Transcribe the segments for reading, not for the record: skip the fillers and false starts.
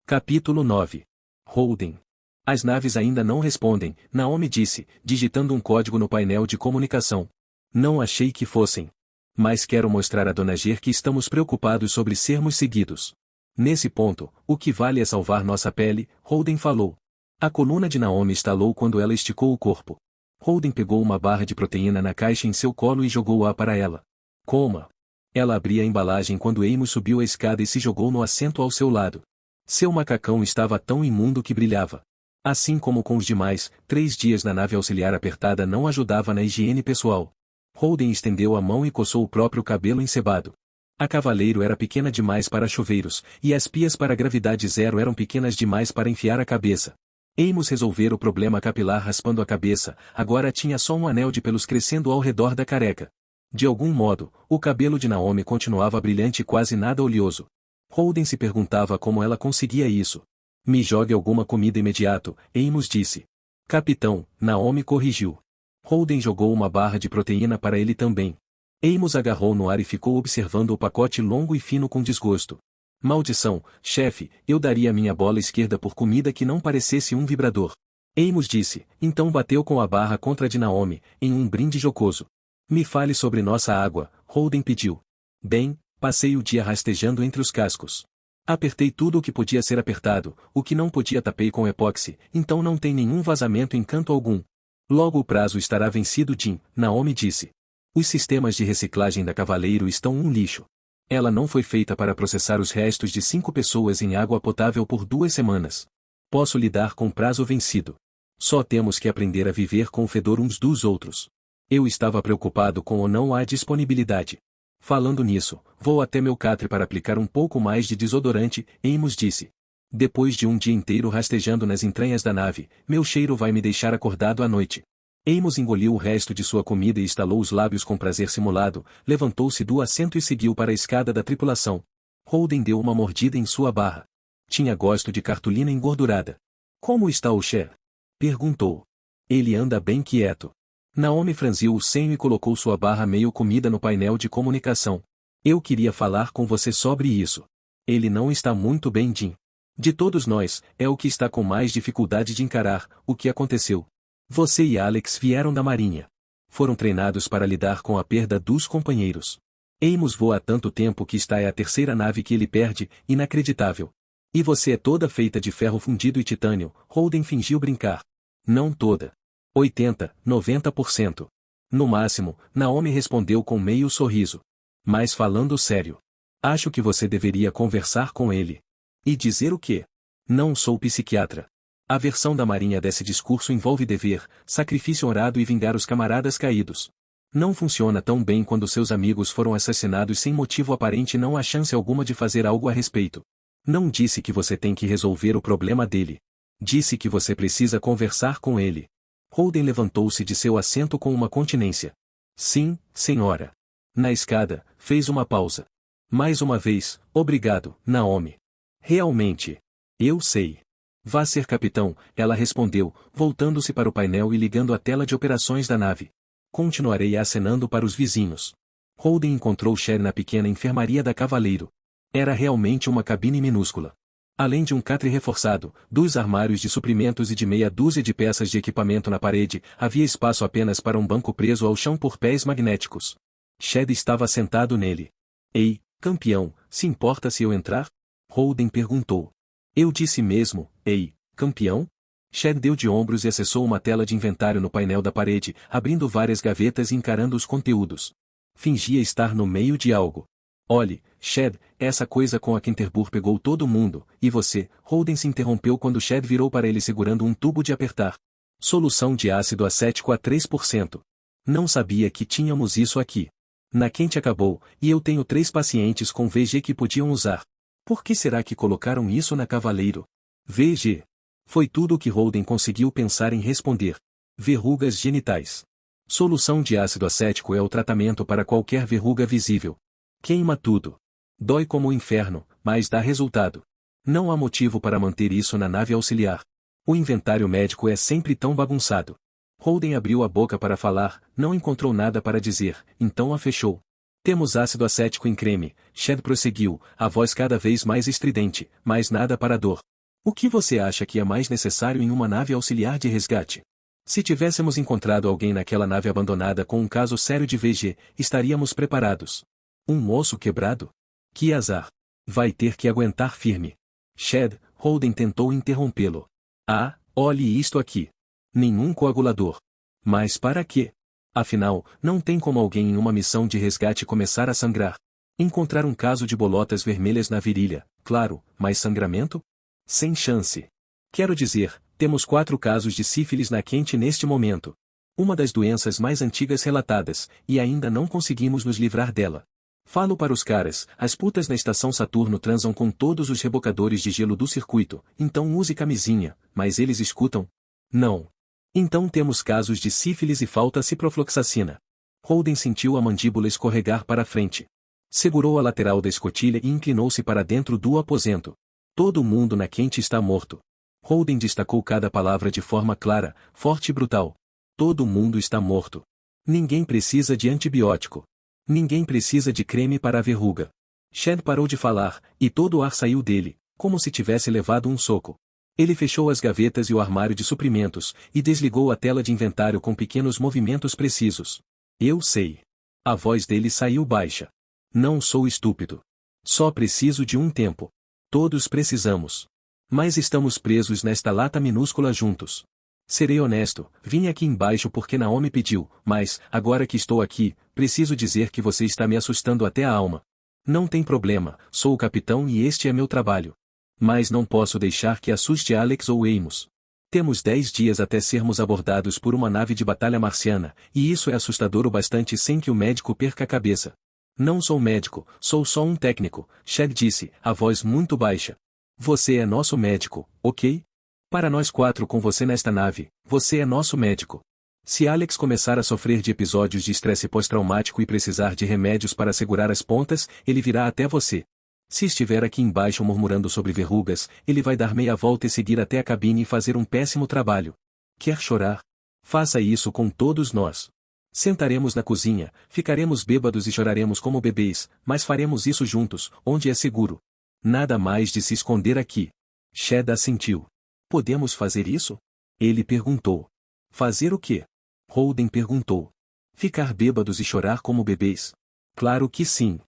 Capítulo 9. Holden. As naves ainda não respondem, Naomi disse, digitando um código no painel de comunicação. Não achei que fossem. Mas quero mostrar a Dona Ger que estamos preocupados sobre sermos seguidos. Nesse ponto, o que vale é salvar nossa pele, Holden falou. A coluna de Naomi estalou quando ela esticou o corpo. Holden pegou uma barra de proteína na caixa em seu colo e jogou-a para ela. Coma. Ela abria a embalagem quando Amos subiu a escada e se jogou no assento ao seu lado. Seu macacão estava tão imundo que brilhava. Assim como com os demais, 3 dias na nave auxiliar apertada não ajudava na higiene pessoal. Holden estendeu a mão e coçou o próprio cabelo encebado. A Cavaleiro era pequena demais para chuveiros, e as pias para gravidade zero eram pequenas demais para enfiar a cabeça. Amos resolvera o problema capilar raspando a cabeça, agora tinha só um anel de pelos crescendo ao redor da careca. De algum modo, o cabelo de Naomi continuava brilhante e quase nada oleoso. Holden se perguntava como ela conseguia isso. Me jogue alguma comida imediato, Amos disse. Capitão, Naomi corrigiu. Holden jogou uma barra de proteína para ele também. Amos agarrou no ar e ficou observando o pacote longo e fino com desgosto. Maldição, chefe, eu daria minha bola esquerda por comida que não parecesse um vibrador. Amos disse, então bateu com a barra contra a de Naomi, em um brinde jocoso. Me fale sobre nossa água, Holden pediu. Bem, passei o dia rastejando entre os cascos. Apertei tudo o que podia ser apertado, o que não podia tapei com epóxi, então não tem nenhum vazamento em canto algum. Logo o prazo estará vencido, Jim, Naomi disse. Os sistemas de reciclagem da Cavaleiro estão um lixo. Ela não foi feita para processar os restos de 5 pessoas em água potável por 2 semanas. Posso lidar com prazo vencido. Só temos que aprender a viver com o fedor uns dos outros. Eu estava preocupado com ou não há disponibilidade. Falando nisso, vou até meu catre para aplicar um pouco mais de desodorante, Amos disse. Depois de um dia inteiro rastejando nas entranhas da nave, meu cheiro vai me deixar acordado à noite. Amos engoliu o resto de sua comida e estalou os lábios com prazer simulado, levantou-se do assento e seguiu para a escada da tripulação. Holden deu uma mordida em sua barra. Tinha gosto de cartolina engordurada. Como está o Cher? Perguntou. Ele anda bem quieto. Naomi franziu o senho e colocou sua barra meio comida no painel de comunicação. Eu queria falar com você sobre isso. Ele não está muito bem, Jim. De todos nós, é o que está com mais dificuldade de encarar o que aconteceu. Você e Alex vieram da Marinha. Foram treinados para lidar com a perda dos companheiros. Amos voa há tanto tempo que esta é a 3ª nave que ele perde, inacreditável. E você é toda feita de ferro fundido e titânio, Holden fingiu brincar. Não toda. 80, 90%. No máximo, Naomi respondeu com meio sorriso. Mas falando sério. Acho que você deveria conversar com ele. E dizer o quê? Não sou psiquiatra. A versão da Marinha desse discurso envolve dever, sacrifício honrado e vingar os camaradas caídos. Não funciona tão bem quando seus amigos foram assassinados sem motivo aparente e não há chance alguma de fazer algo a respeito. Não disse que você tem que resolver o problema dele. Disse que você precisa conversar com ele. Holden levantou-se de seu assento com uma continência. Sim, senhora. Na escada, fez uma pausa. Mais uma vez, obrigado, Naomi. Realmente. Eu sei. Vá ser capitão, ela respondeu, voltando-se para o painel e ligando a tela de operações da nave. Continuarei acenando para os vizinhos. Holden encontrou Cher na pequena enfermaria da Cavaleiro. Era realmente uma cabine minúscula. Além de um catre reforçado, 2 armários de suprimentos e de meia dúzia de peças de equipamento na parede, havia espaço apenas para um banco preso ao chão por pés magnéticos. Shed estava sentado nele. Ei, campeão, se importa se eu entrar? Holden perguntou. Eu disse mesmo, ei, campeão? Shed deu de ombros e acessou uma tela de inventário no painel da parede, abrindo várias gavetas e encarando os conteúdos. Fingia estar no meio de algo. Olhe, Shed, essa coisa com a Kinterbur pegou todo mundo, e você, Holden se interrompeu quando Shed virou para ele segurando um tubo de apertar. Solução de ácido acético a 3%. Não sabia que tínhamos isso aqui. Na quente acabou, e eu tenho 3 pacientes com VG que podiam usar. Por que será que colocaram isso na Cavaleiro? VG. Foi tudo o que Holden conseguiu pensar em responder. Verrugas genitais. Solução de ácido acético é o tratamento para qualquer verruga visível. Queima tudo. Dói como o inferno, mas dá resultado. Não há motivo para manter isso na nave auxiliar. O inventário médico é sempre tão bagunçado. Holden abriu a boca para falar, não encontrou nada para dizer, então a fechou. Temos ácido acético em creme, Shed prosseguiu, a voz cada vez mais estridente, mas nada para dor. O que você acha que é mais necessário em uma nave auxiliar de resgate? Se tivéssemos encontrado alguém naquela nave abandonada com um caso sério de VG, estaríamos preparados. Um osso quebrado? Que azar. Vai ter que aguentar firme. Shed, Holden tentou interrompê-lo. Ah, olhe isto aqui. Nenhum coagulador. Mas para quê? Afinal, não tem como alguém em uma missão de resgate começar a sangrar. Encontrar um caso de bolotas vermelhas na virilha, claro, mas sangramento? Sem chance. Quero dizer, temos 4 casos de sífilis na quente neste momento. Uma das doenças mais antigas relatadas, e ainda não conseguimos nos livrar dela. Falo para os caras, as putas na estação Saturno transam com todos os rebocadores de gelo do circuito, então use camisinha, mas eles escutam? Não. Então temos casos de sífilis e falta ciprofloxacina. Holden sentiu a mandíbula escorregar para a frente. Segurou a lateral da escotilha e inclinou-se para dentro do aposento. Todo mundo na quente está morto. Holden destacou cada palavra de forma clara, forte e brutal. Todo mundo está morto. Ninguém precisa de antibiótico. Ninguém precisa de creme para a verruga. Shed parou de falar, e todo o ar saiu dele, como se tivesse levado um soco. Ele fechou as gavetas e o armário de suprimentos, e desligou a tela de inventário com pequenos movimentos precisos. Eu sei. A voz dele saiu baixa. Não sou estúpido. Só preciso de um tempo. Todos precisamos. Mas estamos presos nesta lata minúscula juntos. Serei honesto, vim aqui embaixo porque Naomi pediu, mas, agora que estou aqui, preciso dizer que você está me assustando até a alma. Não tem problema, sou o capitão e este é meu trabalho. Mas não posso deixar que assuste Alex ou Amos. Temos 10 dias até sermos abordados por uma nave de batalha marciana, e isso é assustador o bastante sem que o médico perca a cabeça. Não sou médico, sou só um técnico, Shed disse, a voz muito baixa. Você é nosso médico, ok? Para nós 4 com você nesta nave, você é nosso médico. Se Alex começar a sofrer de episódios de estresse pós-traumático e precisar de remédios para segurar as pontas, ele virá até você. Se estiver aqui embaixo murmurando sobre verrugas, ele vai dar meia volta e seguir até a cabine e fazer um péssimo trabalho. Quer chorar? Faça isso com todos nós. Sentaremos na cozinha, ficaremos bêbados e choraremos como bebês, mas faremos isso juntos, onde é seguro. Nada mais de se esconder aqui. Shed assentiu. Podemos fazer isso? Ele perguntou. Fazer o quê? Holden perguntou. Ficar bêbados e chorar como bebês? Claro que sim.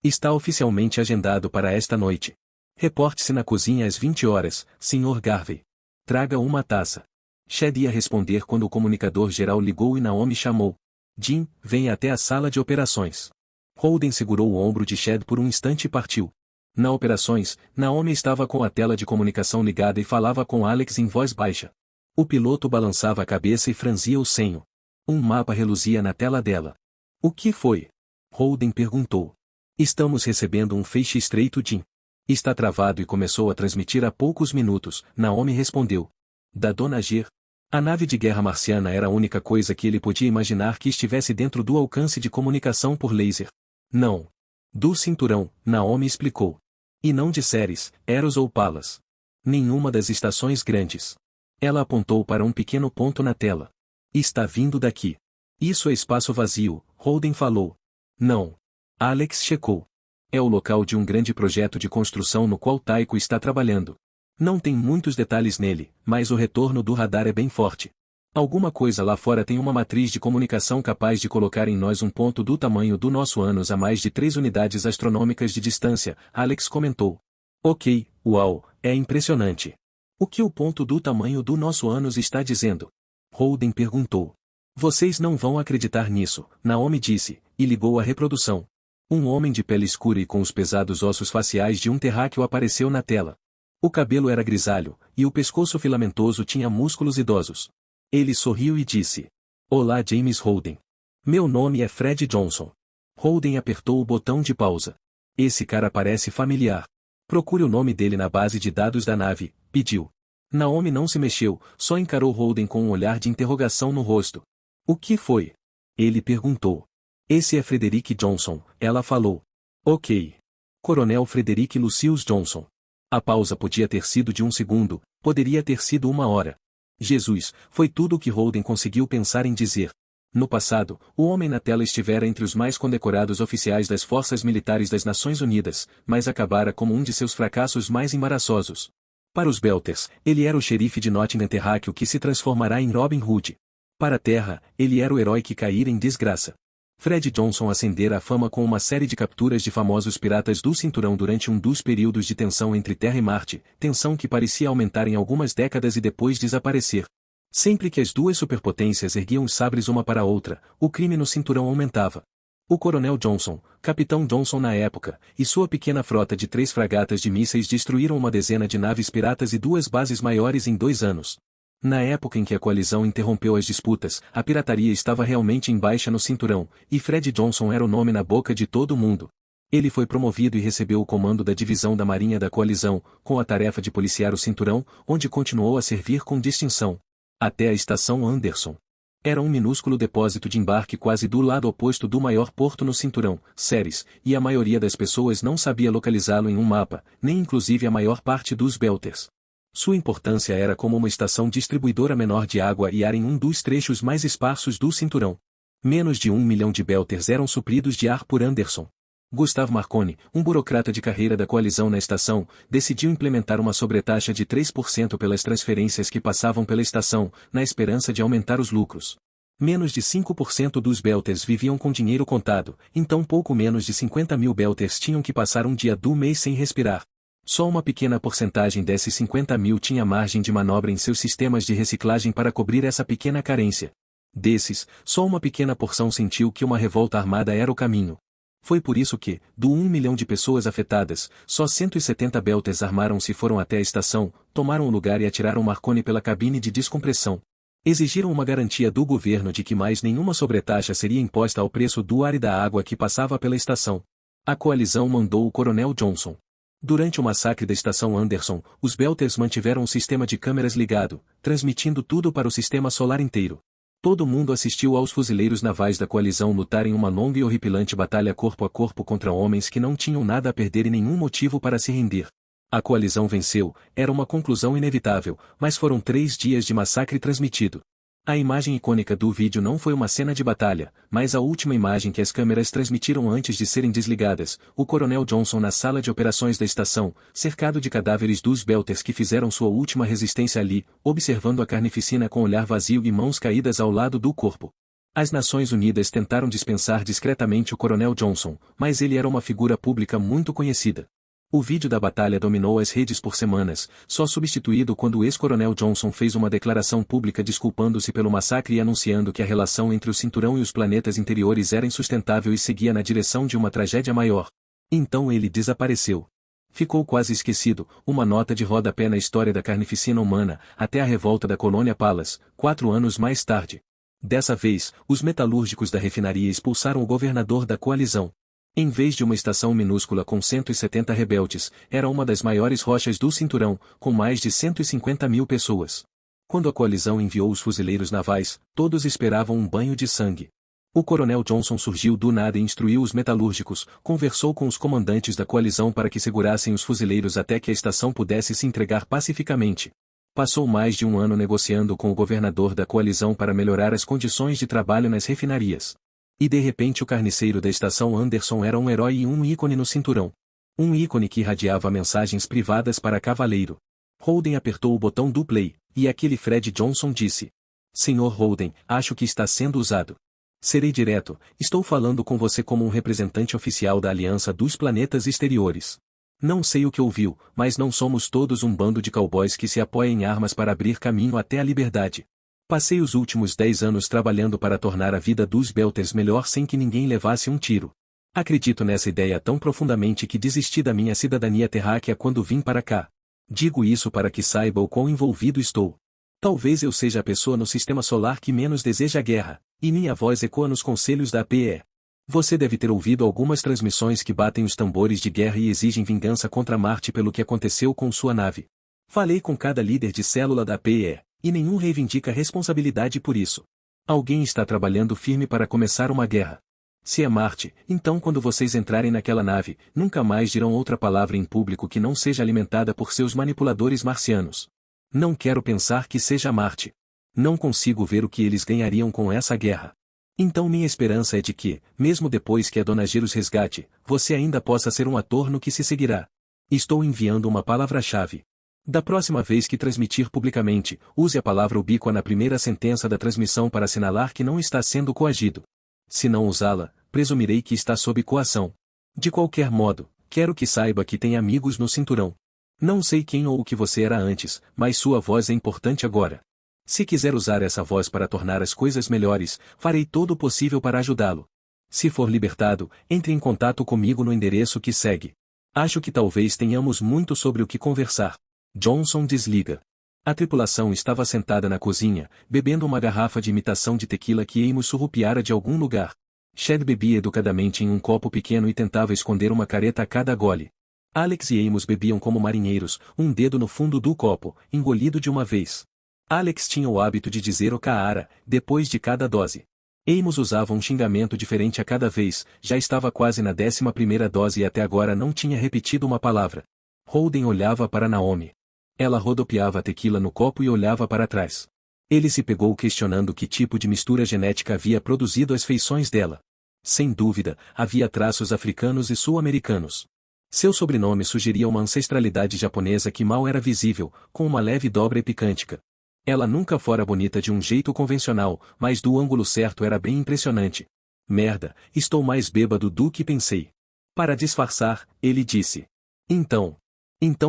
Está oficialmente agendado para esta noite. Reporte-se na cozinha às 20 horas, Sr. Garvey. Traga uma taça. Shed ia responder quando o comunicador geral ligou e Naomi chamou. Jim, venha até a sala de operações. Holden segurou o ombro de Shed por um instante e partiu. Na operações, Naomi estava com a tela de comunicação ligada e falava com Alex em voz baixa. O piloto balançava a cabeça e franzia o senho. Um mapa reluzia na tela dela. O que foi? Holden perguntou. Estamos recebendo um feixe estreito, Jim. Está travado e começou a transmitir há poucos minutos, Naomi respondeu. Da Dona Ger. A nave de guerra marciana era a única coisa que ele podia imaginar que estivesse dentro do alcance de comunicação por laser. Não. Do cinturão, Naomi explicou. E não de Ceres, Eros ou Palas. Nenhuma das estações grandes. Ela apontou para um pequeno ponto na tela. Está vindo daqui. Isso é espaço vazio, Holden falou. Não. Alex checou. É o local de um grande projeto de construção no qual Taiko está trabalhando. Não tem muitos detalhes nele, mas o retorno do radar é bem forte. Alguma coisa lá fora tem uma matriz de comunicação capaz de colocar em nós um ponto do tamanho do nosso ânus a mais de 3 unidades astronômicas de distância, Alex comentou. Ok, uau, é impressionante. O que o ponto do tamanho do nosso ânus está dizendo? Holden perguntou. Vocês não vão acreditar nisso, Naomi disse, e ligou a reprodução. Um homem de pele escura e com os pesados ossos faciais de um terráqueo apareceu na tela. O cabelo era grisalho, e o pescoço filamentoso tinha músculos idosos. Ele sorriu e disse. Olá James Holden. Meu nome é Fred Johnson. Holden apertou o botão de pausa. Esse cara parece familiar. Procure o nome dele na base de dados da nave, pediu. Naomi não se mexeu, só encarou Holden com um olhar de interrogação no rosto. O que foi? Ele perguntou. Esse é Frederick Johnson, ela falou. Ok. Coronel Frederick Lucius Johnson. A pausa podia ter sido de 1 segundo, poderia ter sido 1 hora. Jesus, foi tudo o que Holden conseguiu pensar em dizer. No passado, o homem na tela estivera entre os mais condecorados oficiais das Forças Militares das Nações Unidas, mas acabara como um de seus fracassos mais embaraçosos. Para os Belters, ele era o xerife de Nottingham terráqueo que se transformará em Robin Hood. Para a Terra, ele era o herói que caíra em desgraça. Fred Johnson ascendera à fama com uma série de capturas de famosos piratas do cinturão durante um dos períodos de tensão entre Terra e Marte, tensão que parecia aumentar em algumas décadas e depois desaparecer. Sempre que as duas superpotências erguiam os sabres uma para a outra, o crime no cinturão aumentava. O Coronel Johnson, Capitão Johnson na época, e sua pequena frota de 3 fragatas de mísseis destruíram uma dezena de naves piratas e 2 bases maiores em 2 anos. Na época em que a coalizão interrompeu as disputas, a pirataria estava realmente em baixa no cinturão, e Fred Johnson era o nome na boca de todo mundo. Ele foi promovido e recebeu o comando da divisão da Marinha da coalizão, com a tarefa de policiar o cinturão, onde continuou a servir com distinção. Até a estação Anderson. Era um minúsculo depósito de embarque quase do lado oposto do maior porto no cinturão, Ceres, e a maioria das pessoas não sabia localizá-lo em um mapa, nem inclusive a maior parte dos Belters. Sua importância era como uma estação distribuidora menor de água e ar em um dos trechos mais esparsos do cinturão. Menos de 1 milhão de Belters eram supridos de ar por Anderson. Gustave Marconi, um burocrata de carreira da coalizão na estação, decidiu implementar uma sobretaxa de 3% pelas transferências que passavam pela estação, na esperança de aumentar os lucros. Menos de 5% dos Belters viviam com dinheiro contado, então pouco menos de 50 mil Belters tinham que passar um dia do mês sem respirar. Só uma pequena porcentagem desses 50 mil tinha margem de manobra em seus sistemas de reciclagem para cobrir essa pequena carência. Desses, só uma pequena porção sentiu que uma revolta armada era o caminho. Foi por isso que, do 1 milhão de pessoas afetadas, só 170 Belters armaram-se e foram até a estação, tomaram o lugar e atiraram Marconi pela cabine de descompressão. Exigiram uma garantia do governo de que mais nenhuma sobretaxa seria imposta ao preço do ar e da água que passava pela estação. A coalizão mandou o Coronel Johnson. Durante o massacre da estação Anderson, os Belters mantiveram um sistema de câmeras ligado, transmitindo tudo para o sistema solar inteiro. Todo mundo assistiu aos fuzileiros navais da coalizão lutarem uma longa e horripilante batalha corpo a corpo contra homens que não tinham nada a perder e nenhum motivo para se render. A coalizão venceu, era uma conclusão inevitável, mas foram 3 dias de massacre transmitido. A imagem icônica do vídeo não foi uma cena de batalha, mas a última imagem que as câmeras transmitiram antes de serem desligadas, o Coronel Johnson na sala de operações da estação, cercado de cadáveres dos Belters que fizeram sua última resistência ali, observando a carnificina com olhar vazio e mãos caídas ao lado do corpo. As Nações Unidas tentaram dispensar discretamente o Coronel Johnson, mas ele era uma figura pública muito conhecida. O vídeo da batalha dominou as redes por semanas, só substituído quando o ex-coronel Johnson fez uma declaração pública desculpando-se pelo massacre e anunciando que a relação entre o cinturão e os planetas interiores era insustentável e seguia na direção de uma tragédia maior. Então ele desapareceu. Ficou quase esquecido, uma nota de rodapé na história da carnificina humana, até a revolta da colônia Palas, 4 anos mais tarde. Dessa vez, os metalúrgicos da refinaria expulsaram o governador da coalizão. Em vez de uma estação minúscula com 170 rebeldes, era uma das maiores rochas do cinturão, com mais de 150 mil pessoas. Quando a coalizão enviou os fuzileiros navais, todos esperavam um banho de sangue. O Coronel Johnson surgiu do nada e instruiu os metalúrgicos, conversou com os comandantes da coalizão para que segurassem os fuzileiros até que a estação pudesse se entregar pacificamente. Passou mais de 1 ano negociando com o governador da coalizão para melhorar as condições de trabalho nas refinarias. E de repente o carniceiro da estação Anderson era um herói e um ícone no cinturão. Um ícone que irradiava mensagens privadas para Cavaleiro. Holden apertou o botão do play, e aquele Fred Johnson disse: Senhor Holden, acho que está sendo usado. Serei direto, estou falando com você como um representante oficial da Aliança dos Planetas Exteriores. Não sei o que ouviu, mas não somos todos um bando de cowboys que se apoia em armas para abrir caminho até a liberdade. Passei os últimos 10 anos trabalhando para tornar a vida dos Belters melhor sem que ninguém levasse um tiro. Acredito nessa ideia tão profundamente que desisti da minha cidadania terráquea quando vim para cá. Digo isso para que saiba o quão envolvido estou. Talvez eu seja a pessoa no sistema solar que menos deseja guerra, e minha voz ecoa nos conselhos da APE. Você deve ter ouvido algumas transmissões que batem os tambores de guerra e exigem vingança contra Marte pelo que aconteceu com sua nave. Falei com cada líder de célula da APE. E nenhum reivindica responsabilidade por isso. Alguém está trabalhando firme para começar uma guerra. Se é Marte, então quando vocês entrarem naquela nave, nunca mais dirão outra palavra em público que não seja alimentada por seus manipuladores marcianos. Não quero pensar que seja Marte. Não consigo ver o que eles ganhariam com essa guerra. Então minha esperança é de que, mesmo depois que a Dona G os resgate, você ainda possa ser um ator no que se seguirá. Estou enviando uma palavra-chave. Da próxima vez que transmitir publicamente, use a palavra ubíqua na primeira sentença da transmissão para assinalar que não está sendo coagido. Se não usá-la, presumirei que está sob coação. De qualquer modo, quero que saiba que tem amigos no cinturão. Não sei quem ou o que você era antes, mas sua voz é importante agora. Se quiser usar essa voz para tornar as coisas melhores, farei todo o possível para ajudá-lo. Se for libertado, entre em contato comigo no endereço que segue. Acho que talvez tenhamos muito sobre o que conversar. Johnson desliga. A tripulação estava sentada na cozinha, bebendo uma garrafa de imitação de tequila que Amos surrupiara de algum lugar. Chad bebia educadamente em um copo pequeno e tentava esconder uma careta a cada gole. Alex e Amos bebiam como marinheiros, um dedo no fundo do copo, engolido de uma vez. Alex tinha o hábito de dizer o cara, depois de cada dose. Amos usava um xingamento diferente a cada vez, já estava quase na 11ª dose e até agora não tinha repetido uma palavra. Holden olhava para Naomi. Ela rodopiava a tequila no copo e olhava para trás. Ele se pegou questionando que tipo de mistura genética havia produzido as feições dela. Sem dúvida, havia traços africanos e sul-americanos. Seu sobrenome sugeria uma ancestralidade japonesa que mal era visível, com uma leve dobra epicântica. Ela nunca fora bonita de um jeito convencional, mas do ângulo certo era bem impressionante. Merda, estou mais bêbado do que pensei. Para disfarçar, ele disse. Então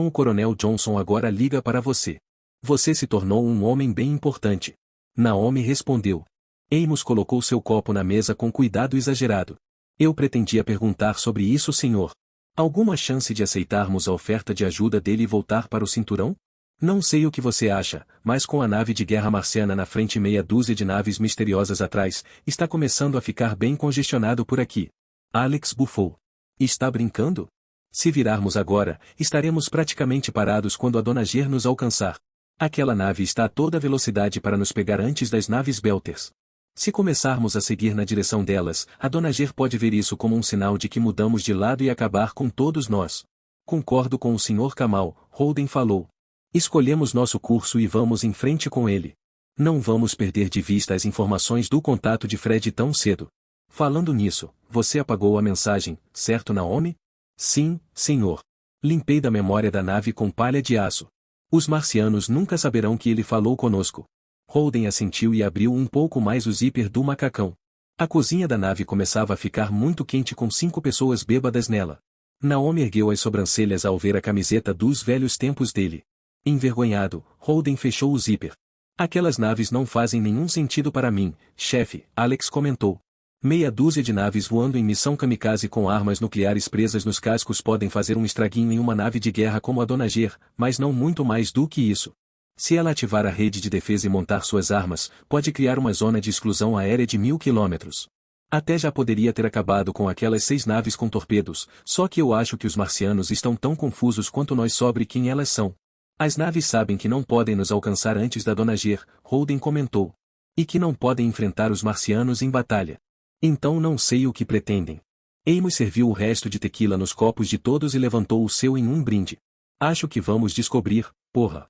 o Coronel Johnson agora liga para você. Você se tornou um homem bem importante. Naomi respondeu. Amos colocou seu copo na mesa com cuidado exagerado. Eu pretendia perguntar sobre isso, senhor. Alguma chance de aceitarmos a oferta de ajuda dele e voltar para o cinturão? Não sei o que você acha, mas com a nave de guerra marciana na frente e meia dúzia de naves misteriosas atrás, está começando a ficar bem congestionado por aqui. Alex bufou. Está brincando? Se virarmos agora, estaremos praticamente parados quando a Dona Ger nos alcançar. Aquela nave está a toda velocidade para nos pegar antes das naves Belters. Se começarmos a seguir na direção delas, a Dona Ger pode ver isso como um sinal de que mudamos de lado e acabar com todos nós. Concordo com o Sr. Kamal, Holden falou. Escolhemos nosso curso e vamos em frente com ele. Não vamos perder de vista as informações do contato de Fred tão cedo. Falando nisso, você apagou a mensagem, certo, Naomi? Sim, senhor. Limpei da memória da nave com palha de aço. Os marcianos nunca saberão que ele falou conosco. Holden assentiu e abriu um pouco mais o zíper do macacão. A cozinha da nave começava a ficar muito quente com 5 pessoas bêbadas nela. Naomi ergueu as sobrancelhas ao ver a camiseta dos velhos tempos dele. Envergonhado, Holden fechou o zíper. Aquelas naves não fazem nenhum sentido para mim, chefe, Alex comentou. Meia dúzia de naves voando em missão kamikaze com armas nucleares presas nos cascos podem fazer um estraguinho em uma nave de guerra como a Dona Ger, mas não muito mais do que isso. Se ela ativar a rede de defesa e montar suas armas, pode criar uma zona de exclusão aérea de 1000 quilômetros. Até já poderia ter acabado com aquelas 6 naves com torpedos, só que eu acho que os marcianos estão tão confusos quanto nós sobre quem elas são. As naves sabem que não podem nos alcançar antes da Dona Ger, Holden comentou. E que não podem enfrentar os marcianos em batalha. Então não sei o que pretendem. Amos serviu o resto de tequila nos copos de todos e levantou o seu em um brinde. Acho que vamos descobrir, porra.